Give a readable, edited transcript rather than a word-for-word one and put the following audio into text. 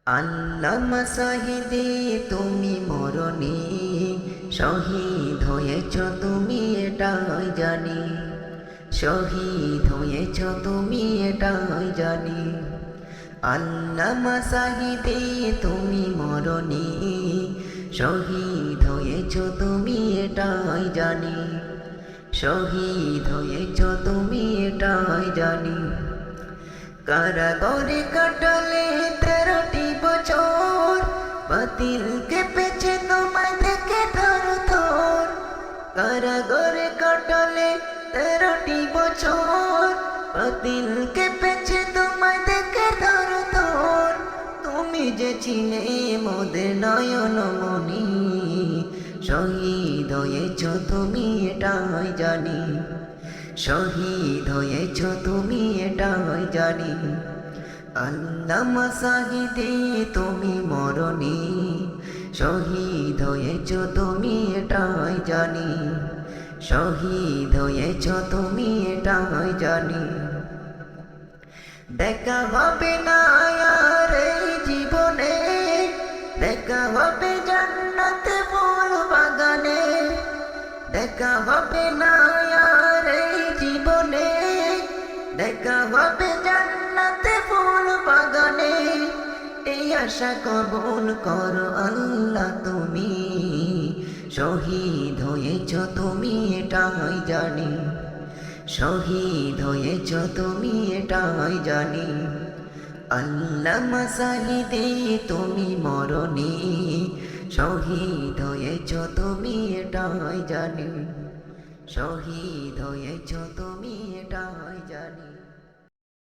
আল্লামা সাহিদে তুমি মরণি শহীদ হয়েছ তুমি এটাই জানি, শহীদ হয়েছ তুমি এটাই জানি। আল্লামা সাহিদে তুমি মরণি শহীদ হয়েছ তুমি এটাই জানি, শহীদ হয়েছ তুমি এটাই জানি। কারাগারে কাটালে 13টি বছর, বাতিল কেঁপেছে তোমায় দেখে থর থর। কারাগারে কাটালে 13টি বছর, বাতিল কেঁপেছে তোমায় দেখে থর থর। তুমি যে ছিলে মোদের নয়নমণি, শহীদ হয়েছ তুমি এটাই জানি, শহীদ হয়েছ তুমি এটাই জানি। আল্লামা সাহিদে তুমি মরণি শহীদ হয়েছ তুমি এটাই জানি, শহীদ হয়েছ তুমি এটাই জানি। দেখা হবে না আর এই জীবনে, দেখা হবে জান্নাতে ফুল বাগানে। দেখা হবে না আর এই জীবনে, দেখা হবে জান্নাতে ফুল বাগানে। এই আশা কবুল করো আল্লাহ তুমি, শহীদ হয়েছ তুমি এটাই জানি, শহীদ হয়েছ তুমি এটাই জানি। আল্লামা সাহিদে তুমি মরণি শহীদ হয়েছ তুমি এটাই জানি, শহীদ হয়েছ তুমি এটাই জানি।